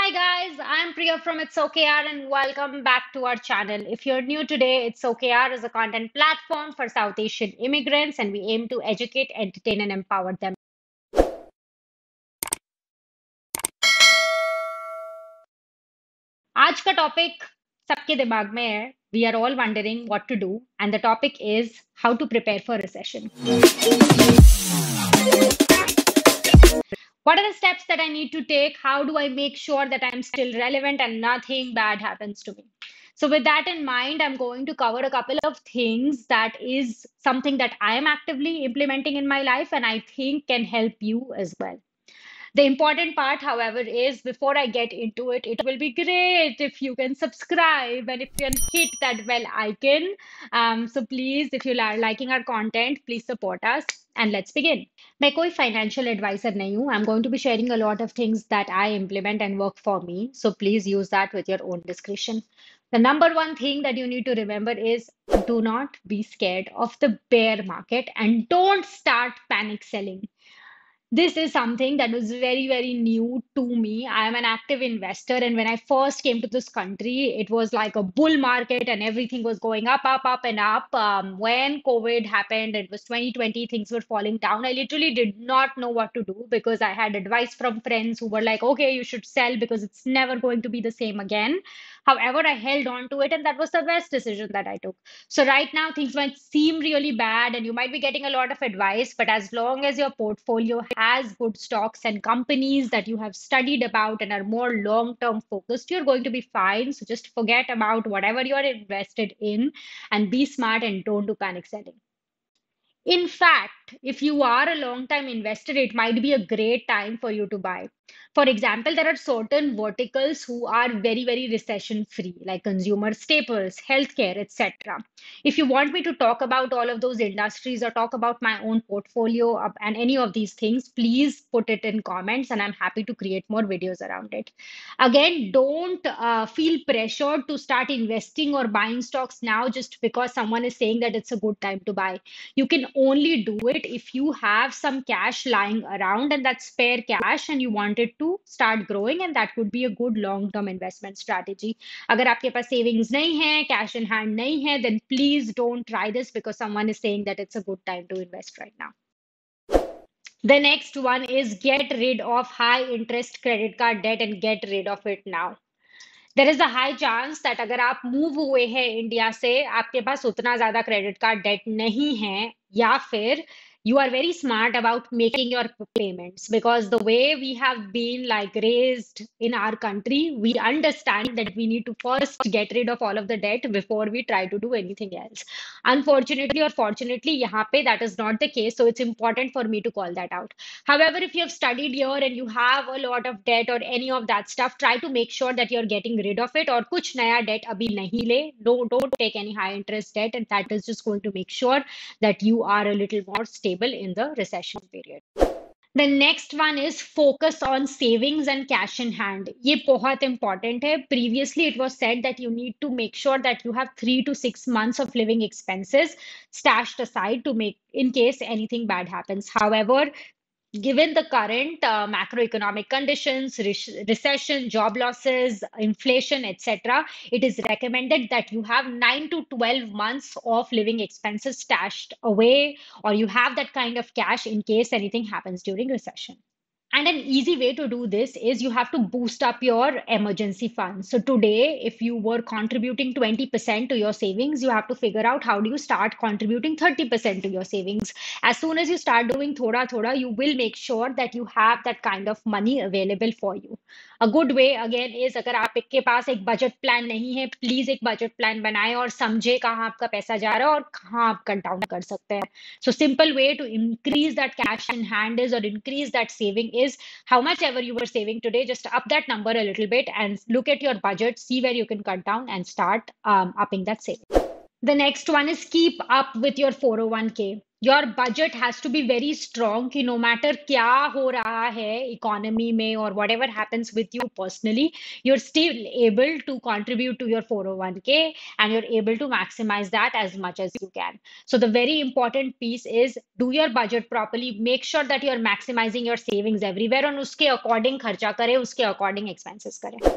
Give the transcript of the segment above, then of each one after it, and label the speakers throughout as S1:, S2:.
S1: Hi guys, I'm Priya from It's OKR and welcome back to our channel. If you're new today, It's OKR is a content platform for South Asian immigrants and we aim to educate, entertain and empower them. आज का topic सबके दिमाग में है. We are all wondering what to do and the topic is how to prepare for recession. What are the steps that I need to take? How do I make sure that I'm still relevant and nothing bad happens to me? So, with that in mind, I'm going to cover a couple of things that is something that I am actively implementing in my life and I think can help you as well. The important part, however, is before I get into it, it will be great if you can subscribe and if you can hit that bell icon. So please, if you are liking our content, please support us and let's begin. मैं कोई financial advisor नहीं हूँ. I'm going to be sharing a lot of things that I implement and work for me. So please use that with your own discretion. The number one thing that you need to remember is do not be scared of the bear market and don't start panic selling. This is something that was very, very new to me. I am an active investor, and when I first came to this country, it was like a bull market and everything was going up, up, up, and up. When COVID happened, it was 2020, things were falling down. I literally did not know what to do because I had advice from friends who were like, okay, you should sell because it's never going to be the same again. However, I held on to it, and that was the best decision that I took. So right now things might seem really bad and you might be getting a lot of advice, but as long as your portfolio has good stocks and companies that you have studied about and are more long-term focused, you're going to be fine. So just forget about whatever you're invested in and be smart and don't do panic selling. In fact, if you are a long time investor, it might be a great time for you to buy. For example, there are certain verticals who are very, very recession free, like consumer staples, healthcare, etc. If you want me to talk about all of those industries or talk about my own portfolio and any of these things, please put it in comments and I'm happy to create more videos around it. Again, don't feel pressured to start investing or buying stocks now just because someone is saying that it's a good time to buy. You can only do it if you have some cash lying around and that's spare cash and you want it to start growing, and that could be a good long term investment strategy. अगर आपके पास savings नहीं है, cash in hand नहीं है, then please don't try this because someone is saying that it's a good time to invest right now. The next one is get rid of high interest credit card debt and get rid of it now. There is a high chance that अगर आप move हुए हैं India से, आपके पास उतना ज्यादा credit card debt नहीं है, या फिर you are very smart about making your payments because the way we have been like raised in our country, we understand that we need to first get rid of all of the debt before we try to do anything else. Unfortunately or fortunately, यहाँ पे that is not the case, so it's important for me to call that out. However, if you have studied here and you have a lot of debt or any of that stuff, try to make sure that you're getting rid of it or कुछ नया debt अभी नहीं ले. Don't take any high interest debt, and that is just going to make sure that you are a little more stable in the recession period. The next one is focus on savings and cash in hand. ये बहुत important है. Previously, it was said that you need to make sure that you have 3 to 6 months of living expenses stashed aside to make in case anything bad happens. However, given the current macroeconomic conditions, recession, job losses, inflation, etc., it is recommended that you have 9 to 12 months of living expenses stashed away, or you have that kind of cash in case anything happens during recession. And an easy way to do this is you have to boost up your emergency fund. So today, if you were contributing 20% to your savings, you have to figure out how do you start contributing 30% to your savings. As soon as you start doing thoda thoda, you will make sure that you have that kind of money available for you. A good way again is अगर आपके पास एक budget plan नहीं है, please एक budget plan बनाएं और समझे कहाँ आपका पैसा जा रहा है और कहाँ आप कट डाउन कर सकते हैं. So simple way to increase that cash in hand is or increase that saving is how much ever you were saving today, just up that number a little bit and look at your budget, see where you can cut down and start upping that saving. The next one is keep up with your 401k. Your budget has to be very strong कि no matter क्या हो रहा है economy में और whatever happens with you personally you're still able to contribute to your 401k and you're able to maximize that as much as you can. So the very important piece is do your budget properly, make sure that you're maximizing your savings everywhere and uske according kharcha kare, uske according expenses kare.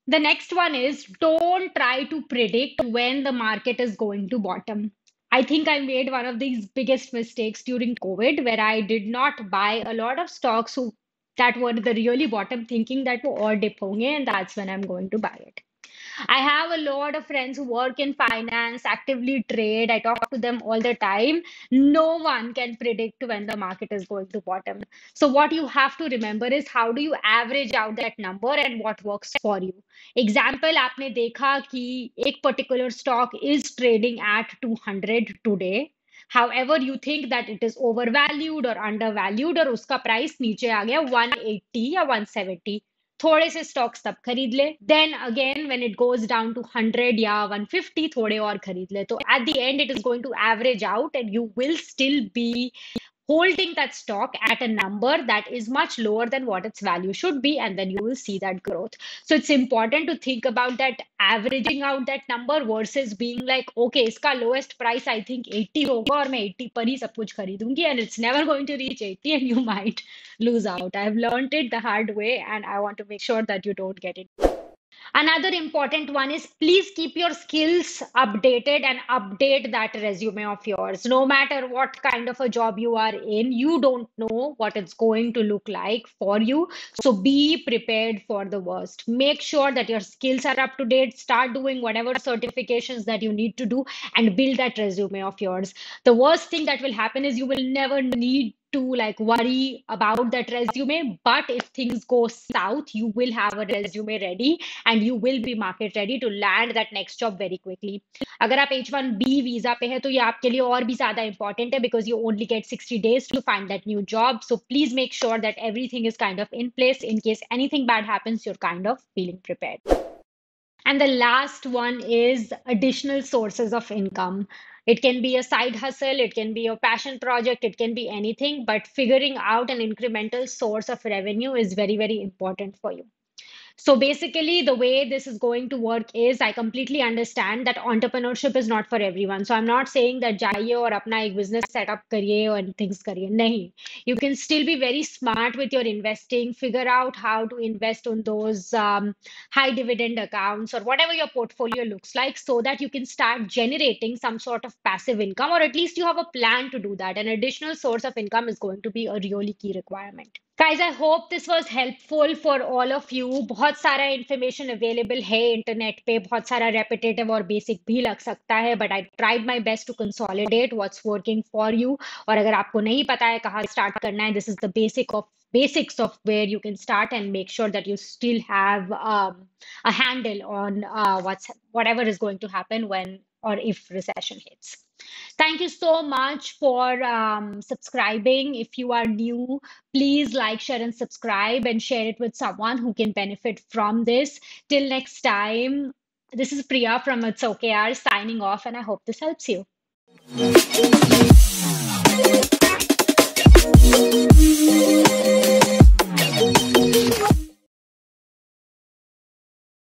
S1: The next one is don't try to predict when the market is going to bottom. I think I made one of these biggest mistakes during COVID where I did not buy a lot of stocks that were the really bottom, thinking that वो और dip होंगे and that's when I'm going to buy it. I have a lot of friends who work in finance, actively trade. I talk to them all the time. No one can predict when the market is going to bottom. So, what you have to remember is how do you average out that number and what works for you. Example, आपने देखा कि एक particular stock is trading at 200 today. However, you think that it is overvalued or undervalued और उसका price नीचे आ गया 180 या 170, थोड़े से स्टॉक्स तब खरीद ले, then again when it goes down to 100 या 150 थोड़े और खरीद ले, तो at the end it is going to average out and you will still be holding that stock at a number that is much lower than what its value should be, and then you will see that growth. So it's important to think about that averaging out that number versus being like, okay, iska lowest price I think 80 होगा और मैं 80 पर ही सब कुछ खरीदूंगी and it's never going to reach 80 and you might lose out. I've learned it the hard way and I want to make sure that you don't get it. Another important one is please keep your skills updated and update that resume of yours. No matter what kind of a job you are in, you don't know what it's going to look like for you. So be prepared for the worst. Make sure that your skills are up to date. Start doing whatever certifications that you need to do and build that resume of yours. The worst thing that will happen is you will never need to like worry about that resume, but if things go south you will have a resume ready and you will be market ready to land that next job very quickly. अगर आप H1B visa पे है तो ये आपके लिए और भी ज्यादा important है because you only get 60 days to find that new job. So please make sure that everything is kind of in place in case anything bad happens, you're kind of feeling prepared. And the last one is additional sources of income. It can be a side hustle, it can be a passion project, it can be anything, but figuring out an incremental source of revenue is very, very important for you. So basically, the way this is going to work is I completely understand that entrepreneurship is not for everyone. So I'm not saying that जाइए और अपना एक business set up करिए and things करिए. नहीं. You can still be very smart with your investing, figure out how to invest on those high dividend accounts or whatever your portfolio looks like so that you can start generating some sort of passive income, or at least you have a plan to do that. An additional source of income is going to be a really key requirement. Guys, I hope this was helpful for all of you. बहुत सारा information available है internet पे, बहुत सारा repetitive और basic भी लग सकता है, but I tried my best to consolidate what's working for you. और अगर आपको नहीं पता है कहाँ start करना है, this is the basics of where you can start and make sure that you still have a handle on whatever is going to happen when or if recession hits. Thank you so much for subscribing. If you are new, please like, share, and subscribe and share it with someone who can benefit from this. Till next time, this is Priya from It's Okay Yaar signing off, and I hope this helps you.